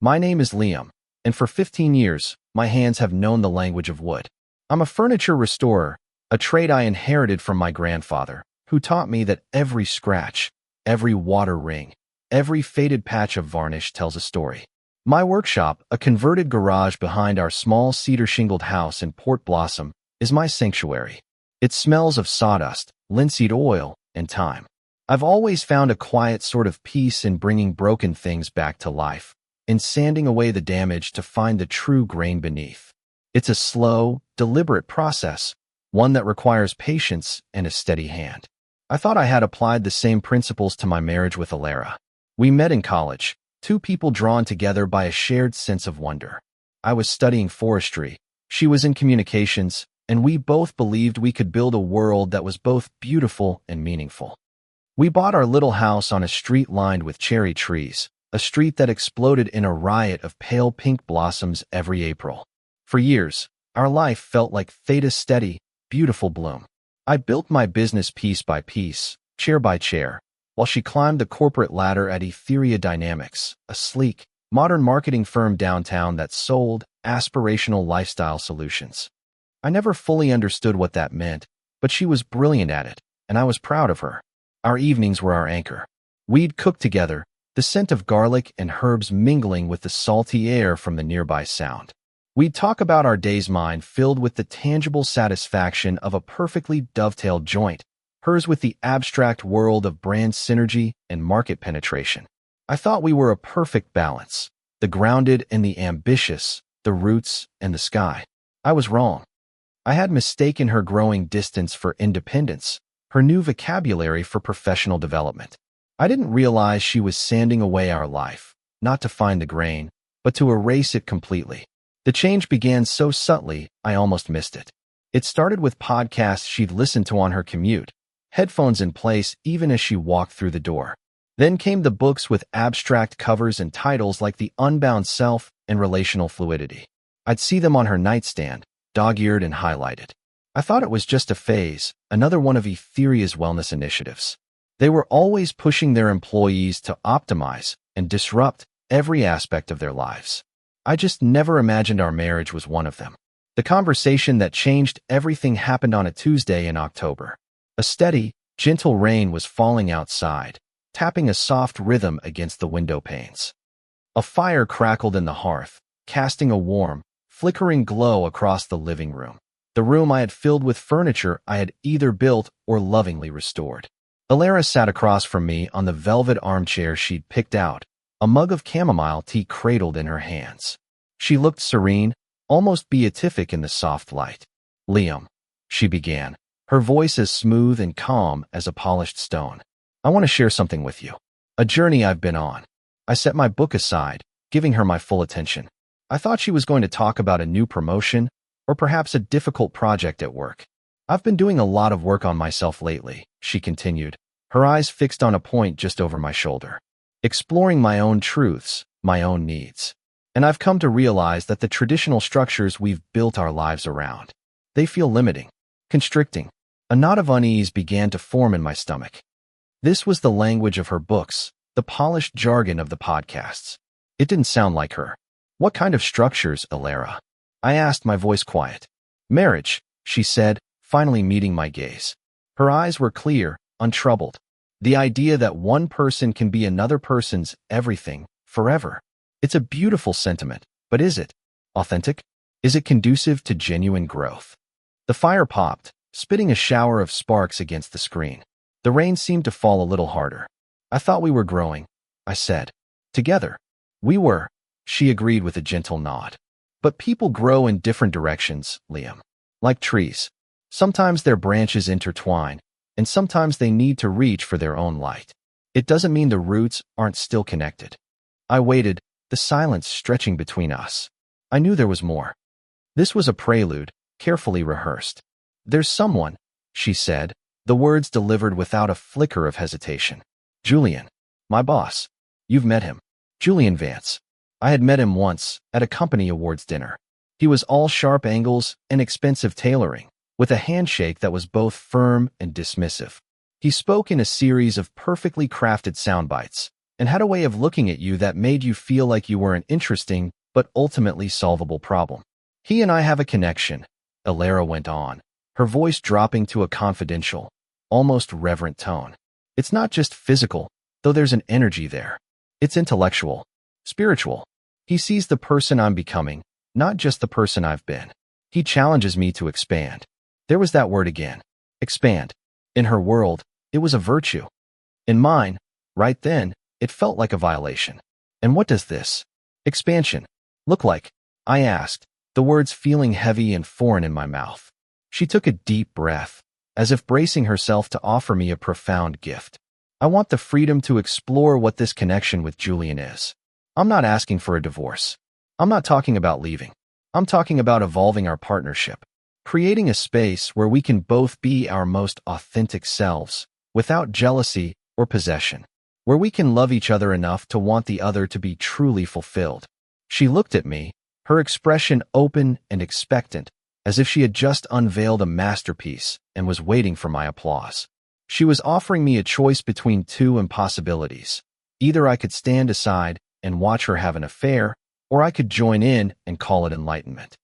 My name is Liam, and for 15 years, my hands have known the language of wood. I'm a furniture restorer, a trade I inherited from my grandfather, who taught me that every scratch, every water ring, every faded patch of varnish tells a story. My workshop, a converted garage behind our small cedar-shingled house in Port Blossom, is my sanctuary. It smells of sawdust, linseed oil, and time. I've always found a quiet sort of peace in bringing broken things back to life, in sanding away the damage to find the true grain beneath. It's a slow, deliberate process, one that requires patience and a steady hand. I thought I had applied the same principles to my marriage with Alara. We met in college, two people drawn together by a shared sense of wonder. I was studying forestry, she was in communications, and we both believed we could build a world that was both beautiful and meaningful. We bought our little house on a street lined with cherry trees, a street that exploded in a riot of pale pink blossoms every April. For years, our life felt like Theda's steady, beautiful bloom. I built my business piece by piece, chair by chair, while she climbed the corporate ladder at Etheria Dynamics, a sleek, modern marketing firm downtown that sold aspirational lifestyle solutions. I never fully understood what that meant, but she was brilliant at it, and I was proud of her. Our evenings were our anchor. We'd cook together, the scent of garlic and herbs mingling with the salty air from the nearby sound. We'd talk about our day's mind filled with the tangible satisfaction of a perfectly dovetailed joint, hers with the abstract world of brand synergy and market penetration. I thought we were a perfect balance, the grounded and the ambitious, the roots and the sky. I was wrong. I had mistaken her growing distance for independence, her new vocabulary for professional development. I didn't realize she was sanding away our life, not to find the grain, but to erase it completely. The change began so subtly, I almost missed it. It started with podcasts she'd listened to on her commute, headphones in place even as she walked through the door. Then came the books with abstract covers and titles like The Unbound Self and Relational Fluidity. I'd see them on her nightstand, dog-eared and highlighted. I thought it was just a phase, another one of Etheria's wellness initiatives. They were always pushing their employees to optimize and disrupt every aspect of their lives. I just never imagined our marriage was one of them. The conversation that changed everything happened on a Tuesday in October. A steady, gentle rain was falling outside, tapping a soft rhythm against the window panes. A fire crackled in the hearth, casting a warm, flickering glow across the living room, the room I had filled with furniture I had either built or lovingly restored. Alara sat across from me on the velvet armchair she'd picked out, a mug of chamomile tea cradled in her hands. She looked serene, almost beatific in the soft light. "Liam," she began, her voice as smooth and calm as a polished stone. "I want to share something with you. A journey I've been on." I set my book aside, giving her my full attention. I thought she was going to talk about a new promotion, or perhaps a difficult project at work. "I've been doing a lot of work on myself lately," she continued, her eyes fixed on a point just over my shoulder. "Exploring my own truths, my own needs. And I've come to realize that the traditional structures we've built our lives around, they feel limiting, constricting." A knot of unease began to form in my stomach. This was the language of her books, the polished jargon of the podcasts. It didn't sound like her. "What kind of structures, Alara?" I asked, my voice quiet. "Marriage," she said, finally meeting my gaze. Her eyes were clear, untroubled. "The idea that one person can be another person's everything, forever. It's a beautiful sentiment, but is it authentic? Is it conducive to genuine growth?" The fire popped, spitting a shower of sparks against the screen. The rain seemed to fall a little harder. "I thought we were growing," I said. "Together." "We were," she agreed with a gentle nod. "But people grow in different directions, Liam. Like trees. Sometimes their branches intertwine, and sometimes they need to reach for their own light. It doesn't mean the roots aren't still connected." I waited, the silence stretching between us. I knew there was more. This was a prelude, carefully rehearsed. "There's someone," she said, the words delivered without a flicker of hesitation. "Julian. My boss. You've met him. Julian Vance." I had met him once, at a company awards dinner. He was all sharp angles and expensive tailoring, with a handshake that was both firm and dismissive. He spoke in a series of perfectly crafted sound bites, and had a way of looking at you that made you feel like you were an interesting but ultimately solvable problem. He and I have a connection, Elara went on, her voice dropping to a confidential, almost reverent tone. It's not just physical, though there's an energy there. It's intellectual, spiritual. He sees the person I'm becoming, not just the person I've been. He challenges me to expand. There was that word again. Expand. In her world, it was a virtue. In mine, right then, it felt like a violation. And what does this expansion look like? I asked, the words feeling heavy and foreign in my mouth. She took a deep breath, as if bracing herself to offer me a profound gift. I want the freedom to explore what this connection with Julian is. I'm not asking for a divorce. I'm not talking about leaving. I'm talking about evolving our partnership, creating a space where we can both be our most authentic selves, without jealousy or possession, where we can love each other enough to want the other to be truly fulfilled. She looked at me, her expression open and expectant, as if she had just unveiled a masterpiece and was waiting for my applause. She was offering me a choice between two impossibilities. Either I could stand aside and watch her have an affair, or I could join in and call it enlightenment.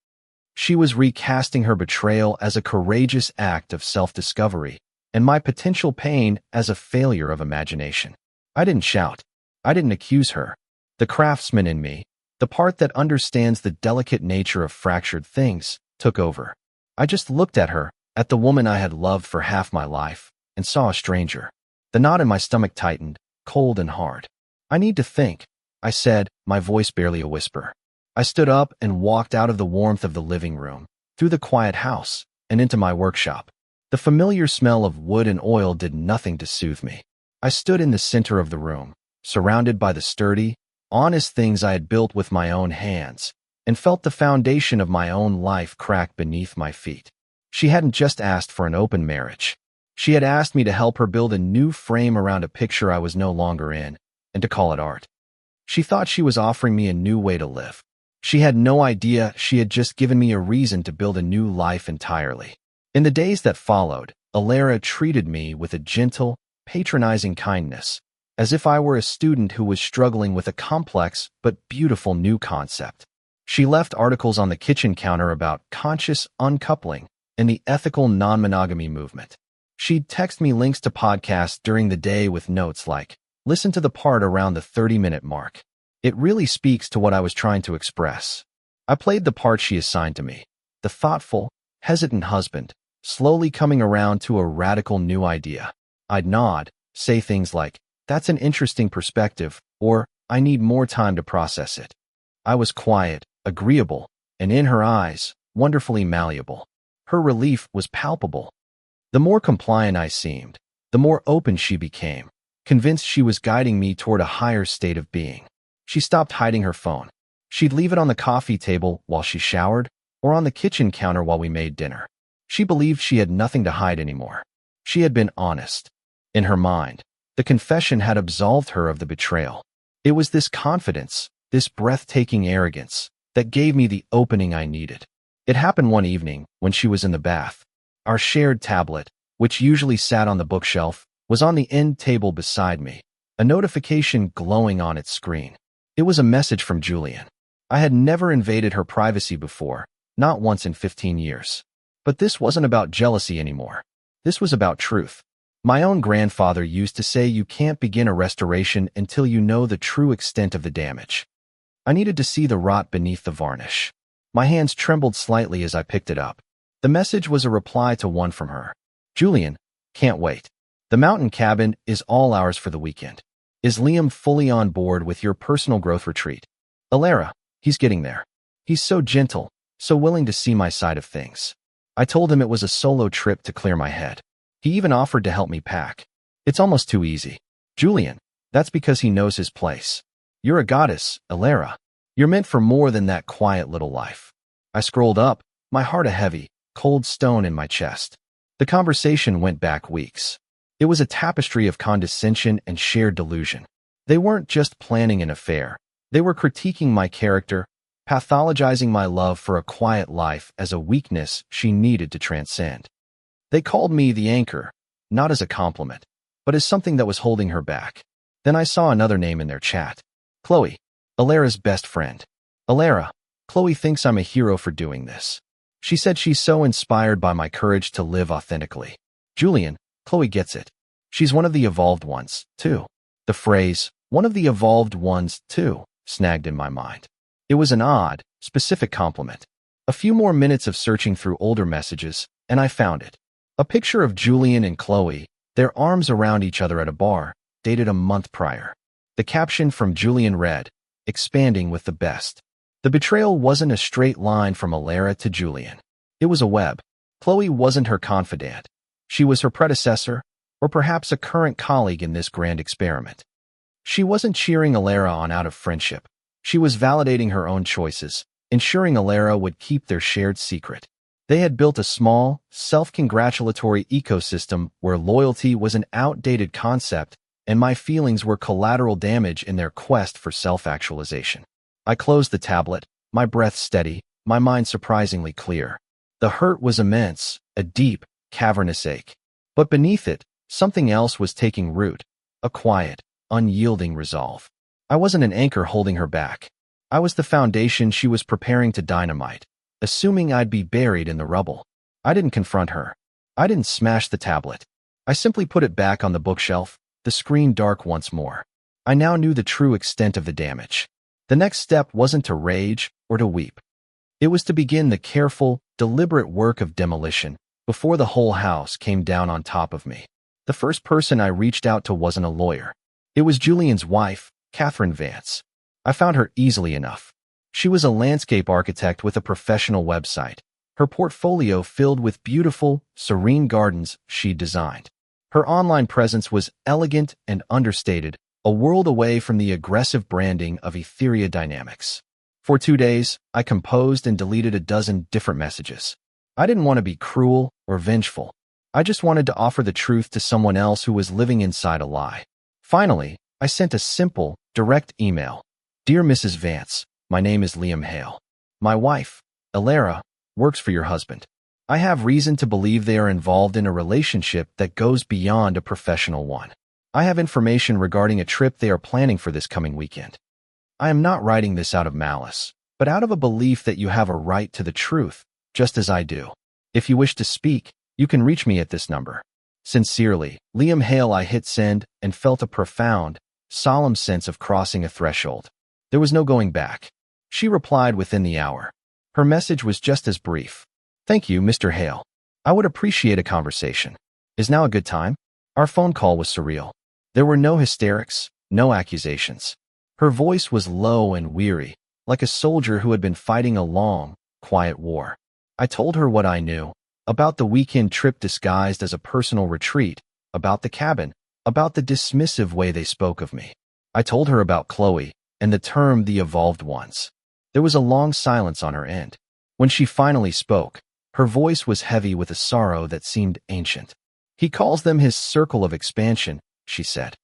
She was recasting her betrayal as a courageous act of self-discovery, and my potential pain as a failure of imagination. I didn't shout. I didn't accuse her. The craftsman in me, the part that understands the delicate nature of fractured things, took over. I just looked at her, at the woman I had loved for half my life, and saw a stranger. The knot in my stomach tightened, cold and hard. I need to think, I said, my voice barely a whisper. I stood up and walked out of the warmth of the living room, through the quiet house, and into my workshop. The familiar smell of wood and oil did nothing to soothe me. I stood in the center of the room, surrounded by the sturdy, honest things I had built with my own hands, and felt the foundation of my own life crack beneath my feet. She hadn't just asked for an open marriage. She had asked me to help her build a new frame around a picture I was no longer in, and to call it art. She thought she was offering me a new way to live. She had no idea she had just given me a reason to build a new life entirely. In the days that followed, Elara treated me with a gentle, patronizing kindness, as if I were a student who was struggling with a complex but beautiful new concept. She left articles on the kitchen counter about conscious uncoupling and the ethical non-monogamy movement. She'd text me links to podcasts during the day with notes like, listen to the part around the 30-minute mark. It really speaks to what I was trying to express. I played the part she assigned to me, the thoughtful, hesitant husband, slowly coming around to a radical new idea. I'd nod, say things like, that's an interesting perspective, or I need more time to process it. I was quiet, agreeable, and in her eyes, wonderfully malleable. Her relief was palpable. The more compliant I seemed, the more open she became, convinced she was guiding me toward a higher state of being. She stopped hiding her phone. She'd leave it on the coffee table while she showered, or on the kitchen counter while we made dinner. She believed she had nothing to hide anymore. She had been honest. In her mind, the confession had absolved her of the betrayal. It was this confidence, this breathtaking arrogance, that gave me the opening I needed. It happened one evening when she was in the bath. Our shared tablet, which usually sat on the bookshelf, was on the end table beside me, a notification glowing on its screen. It was a message from Julian. I had never invaded her privacy before, not once in 15 years. But this wasn't about jealousy anymore. This was about truth. My own grandfather used to say you can't begin a restoration until you know the true extent of the damage. I needed to see the rot beneath the varnish. My hands trembled slightly as I picked it up. The message was a reply to one from her. Julian, can't wait. The mountain cabin is all ours for the weekend. Is Liam fully on board with your personal growth retreat? Elara, he's getting there. He's so gentle, so willing to see my side of things. I told him it was a solo trip to clear my head. He even offered to help me pack. It's almost too easy. Julian, that's because he knows his place. You're a goddess, Elara. You're meant for more than that quiet little life. I scrolled up, my heart a heavy, cold stone in my chest. The conversation went back weeks. It was a tapestry of condescension and shared delusion. They weren't just planning an affair. They were critiquing my character, pathologizing my love for a quiet life as a weakness she needed to transcend. They called me the anchor, not as a compliment, but as something that was holding her back. Then I saw another name in their chat. Chloe, Alara's best friend. Alara, Chloe thinks I'm a hero for doing this. She said she's so inspired by my courage to live authentically. Julian, Chloe gets it. She's one of the evolved ones, too. The phrase, one of the evolved ones, too, snagged in my mind. It was an odd, specific compliment. A few more minutes of searching through older messages, and I found it. A picture of Julian and Chloe, their arms around each other at a bar, dated a month prior. The caption from Julian read, "Expanding with the best." The betrayal wasn't a straight line from Alara to Julian. It was a web. Chloe wasn't her confidant. She was her predecessor, or perhaps a current colleague in this grand experiment. She wasn't cheering Alara on out of friendship. She was validating her own choices, ensuring Alara would keep their shared secret. They had built a small, self-congratulatory ecosystem where loyalty was an outdated concept and my feelings were collateral damage in their quest for self-actualization. I closed the tablet, my breath steady, my mind surprisingly clear. The hurt was immense, a deep, cavernous ache. But beneath it, something else was taking root, a quiet, unyielding resolve. I wasn't an anchor holding her back. I was the foundation she was preparing to dynamite, assuming I'd be buried in the rubble. I didn't confront her. I didn't smash the tablet. I simply put it back on the bookshelf, the screen dark once more. I now knew the true extent of the damage. The next step wasn't to rage or to weep. It was to begin the careful, deliberate work of demolition before the whole house came down on top of me. The first person I reached out to wasn't a lawyer. It was Julian's wife, Catherine Vance. I found her easily enough. She was a landscape architect with a professional website, her portfolio filled with beautiful, serene gardens she'd designed. Her online presence was elegant and understated, a world away from the aggressive branding of Etheria Dynamics. For 2 days, I composed and deleted a dozen different messages. I didn't want to be cruel or vengeful. I just wanted to offer the truth to someone else who was living inside a lie. Finally, I sent a simple, direct email. Dear Mrs. Vance, my name is Liam Hale. My wife, Alara, works for your husband. I have reason to believe they are involved in a relationship that goes beyond a professional one. I have information regarding a trip they are planning for this coming weekend. I am not writing this out of malice, but out of a belief that you have a right to the truth, just as I do. If you wish to speak, you can reach me at this number. Sincerely, Liam Hale. I hit send and felt a profound, solemn sense of crossing a threshold. There was no going back. She replied within the hour. Her message was just as brief. Thank you, Mr. Hale. I would appreciate a conversation. Is now a good time? Our phone call was surreal. There were no hysterics, no accusations. Her voice was low and weary, like a soldier who had been fighting a long, quiet war. I told her what I knew, about the weekend trip disguised as a personal retreat, about the cabin, about the dismissive way they spoke of me. I told her about Chloe and the term the evolved ones. There was a long silence on her end. When she finally spoke, her voice was heavy with a sorrow that seemed ancient. He calls them his circle of expansion, she said.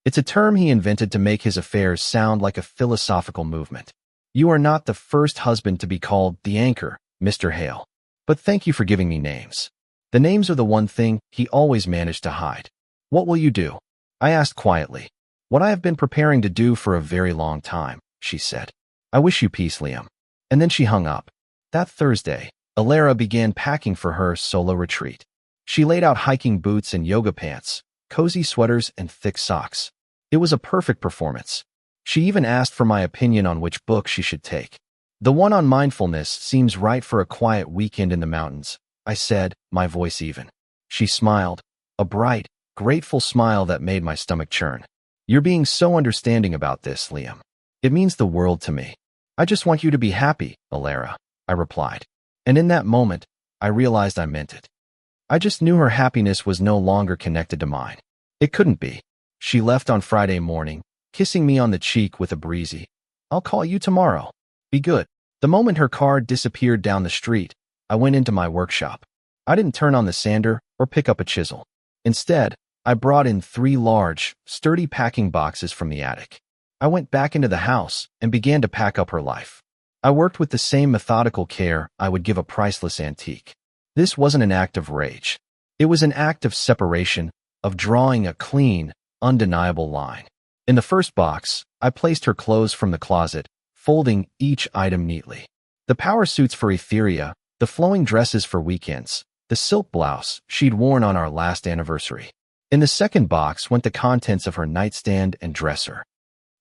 It's a term he invented to make his affairs sound like a philosophical movement. You are not the first husband to be called the anchor, Mr. Hale. But thank you for giving me names. The names are the one thing he always managed to hide. What will you do? I asked quietly. What I have been preparing to do for a very long time, she said. I wish you peace, Liam. And then she hung up. That Thursday, Alara began packing for her solo retreat. She laid out hiking boots and yoga pants, cozy sweaters and thick socks. It was a perfect performance. She even asked for my opinion on which book she should take. The one on mindfulness seems right for a quiet weekend in the mountains, I said, my voice even. She smiled, a bright, grateful smile that made my stomach churn. You're being so understanding about this, Liam. It means the world to me. I just want you to be happy, Alara, I replied. And in that moment, I realized I meant it. I just knew her happiness was no longer connected to mine. It couldn't be. She left on Friday morning, kissing me on the cheek with a breezy, I'll call you tomorrow. Be good. The moment her car disappeared down the street, I went into my workshop. I didn't turn on the sander or pick up a chisel. Instead, I brought in 3 large, sturdy packing boxes from the attic. I went back into the house and began to pack up her life. I worked with the same methodical care I would give a priceless antique. This wasn't an act of rage. It was an act of separation, of drawing a clean, undeniable line. In the first box, I placed her clothes from the closet, folding each item neatly. The power suits for Etheria, the flowing dresses for weekends, the silk blouse she'd worn on our last anniversary. In the second box went the contents of her nightstand and dresser.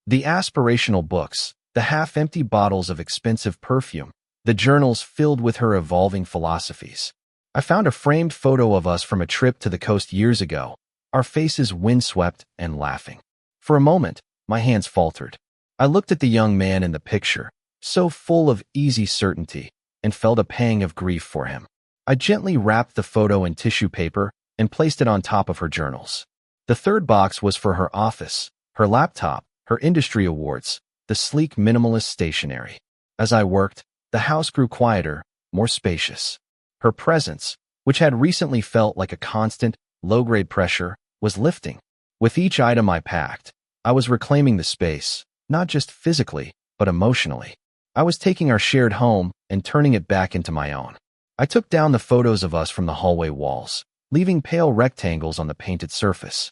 The aspirational books, the half-empty bottles of expensive perfume, the journals filled with her evolving philosophies. I found a framed photo of us from a trip to the coast years ago, our faces windswept and laughing. For a moment, my hands faltered. I looked at the young man in the picture, so full of easy certainty, and felt a pang of grief for him. I gently wrapped the photo in tissue paper and placed it on top of her journals. The third box was for her office, her laptop, her industry awards, the sleek minimalist stationery. As I worked, the house grew quieter, more spacious. Her presence, which had recently felt like a constant, low-grade pressure, was lifting. With each item I packed, I was reclaiming the space, not just physically, but emotionally. I was taking our shared home and turning it back into my own. I took down the photos of us from the hallway walls, leaving pale rectangles on the painted surface.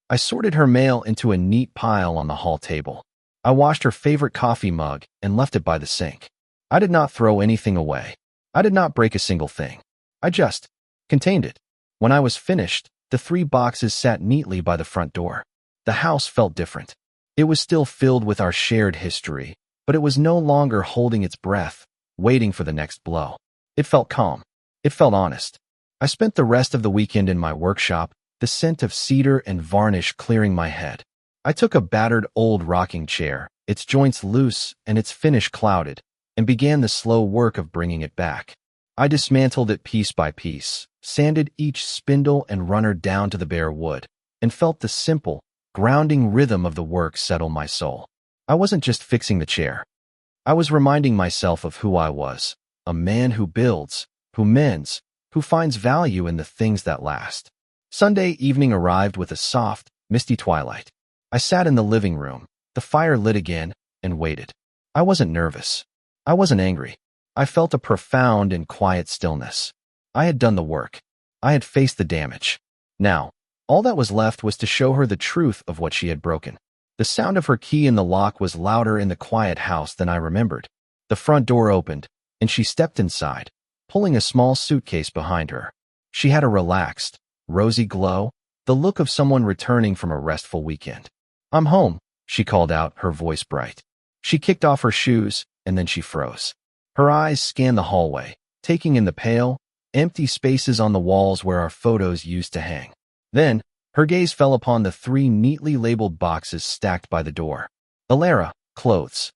I sorted her mail into a neat pile on the hall table. I washed her favorite coffee mug and left it by the sink. I did not throw anything away. I did not break a single thing. I just contained it. When I was finished, the 3 boxes sat neatly by the front door. The house felt different. It was still filled with our shared history, but it was no longer holding its breath, waiting for the next blow. It felt calm. It felt honest. I spent the rest of the weekend in my workshop, the scent of cedar and varnish clearing my head. I took a battered old rocking chair, its joints loose and its finish clouded, and began the slow work of bringing it back. I dismantled it piece by piece, sanded each spindle and runner down to the bare wood, and felt the simple, grounding rhythm of the work settle my soul. I wasn't just fixing the chair. I was reminding myself of who I was, a man who builds, who mends, who finds value in the things that last. Sunday evening arrived with a soft, misty twilight. I sat in the living room, the fire lit again, and waited. I wasn't nervous. I wasn't angry. I felt a profound and quiet stillness. I had done the work. I had faced the damage. Now, all that was left was to show her the truth of what she had broken. The sound of her key in the lock was louder in the quiet house than I remembered. The front door opened, and she stepped inside, pulling a small suitcase behind her. She had a relaxed, rosy glow, the look of someone returning from a restful weekend. "I'm home," she called out, her voice bright. She kicked off her shoes, and then she froze. Her eyes scanned the hallway, taking in the pale, empty spaces on the walls where our photos used to hang. Then, her gaze fell upon the 3 neatly labeled boxes stacked by the door. Alara, clothes.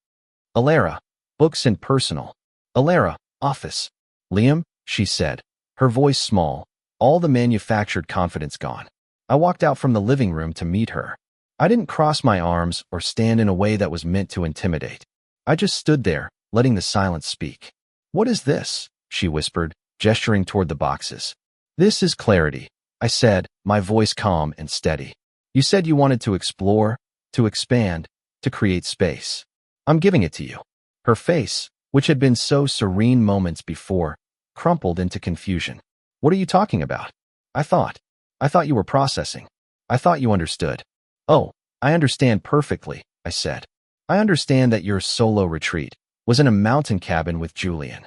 Alara, books and personal. Alara, office. "Liam," she said, her voice small, all the manufactured confidence gone. I walked out from the living room to meet her. I didn't cross my arms or stand in a way that was meant to intimidate. I just stood there, letting the silence speak. "What is this?" she whispered, gesturing toward the boxes. "This is clarity," I said, my voice calm and steady. "You said you wanted to explore, to expand, to create space. I'm giving it to you." Her face, which had been so serene moments before, crumpled into confusion. "What are you talking about?" I thought you were processing. I thought you understood." "Oh, I understand perfectly," I said. "I understand that your solo retreat was in a mountain cabin with Julian.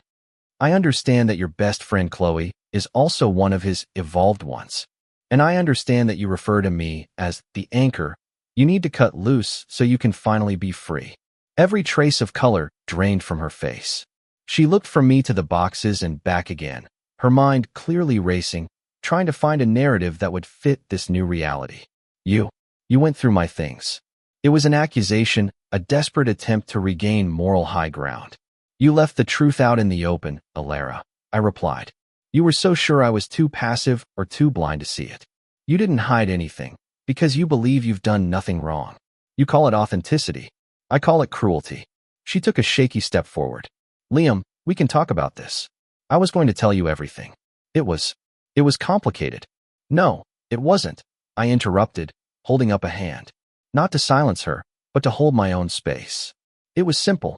I understand that your best friend Chloe is also one of his evolved ones. And I understand that you refer to me as the anchor you need to cut loose so you can finally be free." Every trace of color drained from her face. She looked from me to the boxes and back again, her mind clearly racing, trying to find a narrative that would fit this new reality. You went through my things." It was an accusation, a desperate attempt to regain moral high ground. "You left the truth out in the open, Alara," I replied. "You were so sure I was too passive or too blind to see it. You didn't hide anything, because you believe you've done nothing wrong. You call it authenticity. I call it cruelty." She took a shaky step forward. "Liam, we can talk about this. I was going to tell you everything. It was complicated." "No, it wasn't," I interrupted, holding up a hand. Not to silence her, but to hold my own space. "It was simple.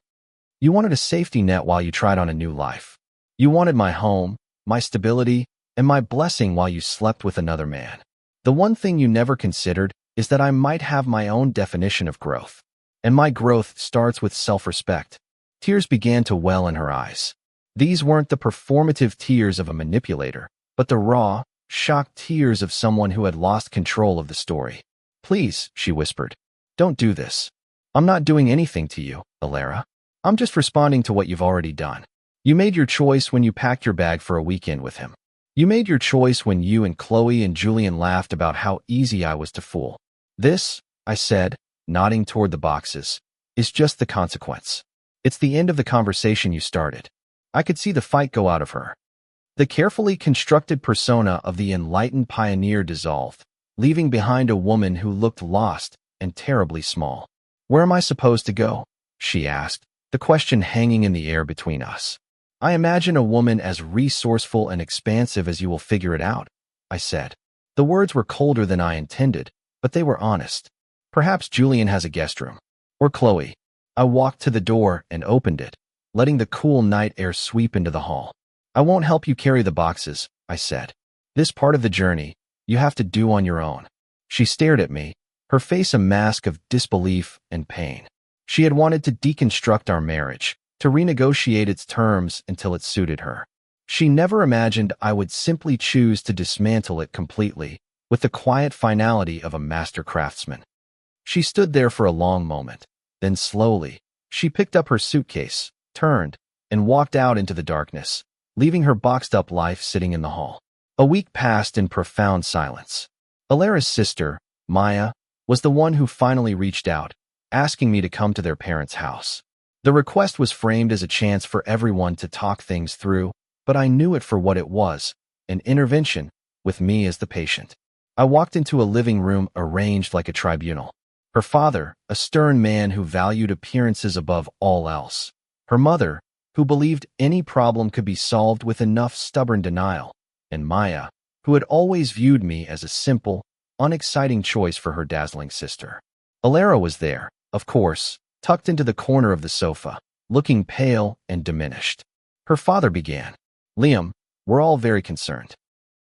You wanted a safety net while you tried on a new life. You wanted my home, my stability, and my blessing while you slept with another man. The one thing you never considered is that I might have my own definition of growth. And my growth starts with self-respect. Tears began to well in her eyes. These weren't the performative tears of a manipulator, but the raw, shocked tears of someone who had lost control of the story. "Please," she whispered, "don't do this. I'm not doing anything to you, Alara. I'm just responding to what you've already done. You made your choice when you packed your bag for a weekend with him. You made your choice when you and Chloe and Julian laughed about how easy I was to fool. This," I said, nodding toward the boxes, "is just the consequence. It's the end of the conversation you started." I could see the fight go out of her. The carefully constructed persona of the enlightened pioneer dissolved, leaving behind a woman who looked lost and terribly small. "Where am I supposed to go?" she asked, the question hanging in the air between us. "I imagine a woman as resourceful and expansive as you will figure it out," I said. The words were colder than I intended, but they were honest. "Perhaps Julian has a guest room. Or Chloe." I walked to the door and opened it, letting the cool night air sweep into the hall. "I won't help you carry the boxes," I said. "This part of the journey, you have to do on your own." She stared at me, her face a mask of disbelief and pain. She had wanted to deconstruct our marriage, to renegotiate its terms until it suited her. She never imagined I would simply choose to dismantle it completely, with the quiet finality of a master craftsman. She stood there for a long moment. Then slowly, she picked up her suitcase, turned, and walked out into the darkness, leaving her boxed-up life sitting in the hall. A week passed in profound silence. Alara's sister, Maya, was the one who finally reached out, asking me to come to their parents' house. The request was framed as a chance for everyone to talk things through, but I knew it for what it was, an intervention, with me as the patient. I walked into a living room arranged like a tribunal. Her father, a stern man who valued appearances above all else. Her mother, who believed any problem could be solved with enough stubborn denial. And Maya, who had always viewed me as a simple, unexciting choice for her dazzling sister. Alara was there, of course, tucked into the corner of the sofa, looking pale and diminished. Her father began. "Liam, we're all very concerned.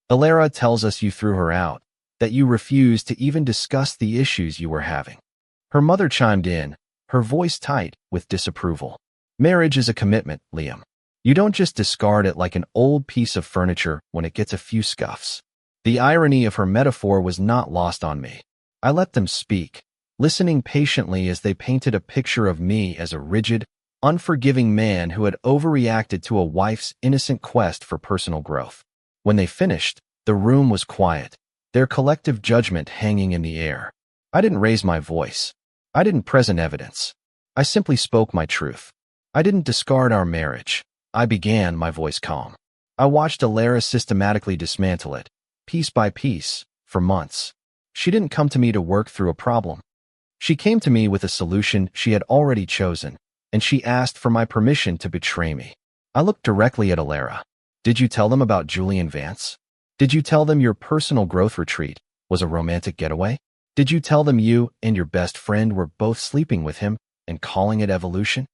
Alara tells us you threw her out, that you refused to even discuss the issues you were having." Her mother chimed in, her voice tight with disapproval. "Marriage is a commitment, Liam. You don't just discard it like an old piece of furniture when it gets a few scuffs." The irony of her metaphor was not lost on me. I let them speak, listening patiently as they painted a picture of me as a rigid, unforgiving man who had overreacted to a wife's innocent quest for personal growth. When they finished, the room was quiet, their collective judgment hanging in the air. I didn't raise my voice. I didn't present evidence. I simply spoke my truth. I didn't discard our marriage. I began, my voice calm. I watched Alara systematically dismantle it, piece by piece, for months. She didn't come to me to work through a problem. She came to me with a solution she had already chosen, and she asked for my permission to betray me. I looked directly at Alara. "Did you tell them about Julian Vance? Did you tell them your personal growth retreat was a romantic getaway? Did you tell them you and your best friend were both sleeping with him and calling it evolution?"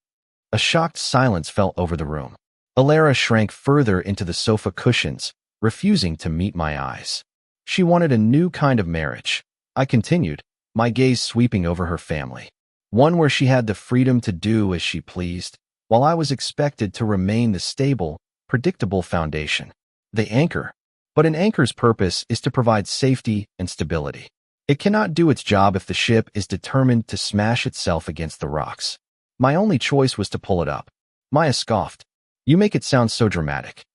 A shocked silence fell over the room. Alara shrank further into the sofa cushions, refusing to meet my eyes. She wanted a new kind of marriage. I continued, my gaze sweeping over her family. One where she had the freedom to do as she pleased, while I was expected to remain the stable, predictable foundation. The anchor. But an anchor's purpose is to provide safety and stability. It cannot do its job if the ship is determined to smash itself against the rocks. My only choice was to pull it up. Maya scoffed. "You make it sound so dramatic."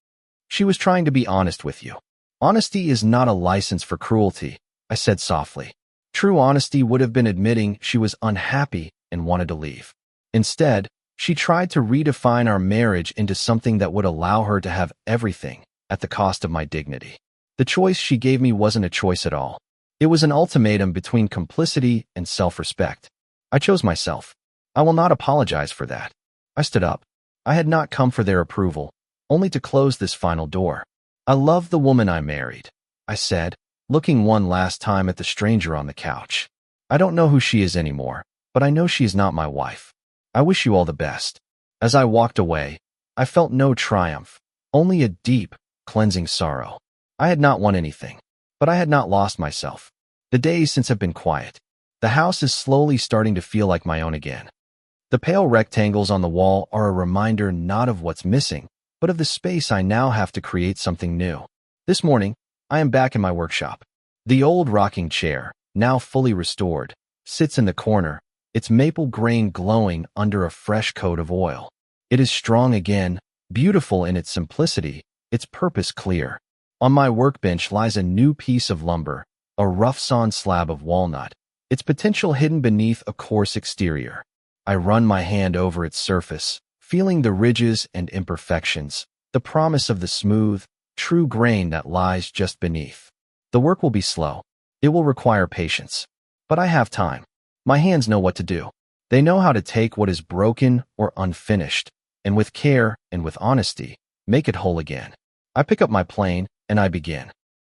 She was trying to be honest with you. "Honesty is not a license for cruelty," I said softly. True honesty would have been admitting she was unhappy and wanted to leave. Instead, she tried to redefine our marriage into something that would allow her to have everything, at the cost of my dignity. The choice she gave me wasn't a choice at all. It was an ultimatum between complicity and self-respect. I chose myself. I will not apologize for that. I stood up. I had not come for their approval, only to close this final door. "I love the woman I married," I said, looking one last time at the stranger on the couch. "I don't know who she is anymore, but I know she is not my wife. I wish you all the best." As I walked away, I felt no triumph, only a deep, cleansing sorrow. I had not won anything, but I had not lost myself. The days since have been quiet. The house is slowly starting to feel like my own again. The pale rectangles on the wall are a reminder not of what's missing, but of the space I now have to create something new. This morning, I am back in my workshop. The old rocking chair, now fully restored, sits in the corner, its maple grain glowing under a fresh coat of oil. It is strong again, beautiful in its simplicity, its purpose clear. On my workbench lies a new piece of lumber, a rough-sawn slab of walnut, its potential hidden beneath a coarse exterior. I run my hand over its surface, feeling the ridges and imperfections, the promise of the smooth, true grain that lies just beneath. The work will be slow. It will require patience. But I have time. My hands know what to do. They know how to take what is broken or unfinished, and with care and with honesty, make it whole again. I pick up my plane, and I begin.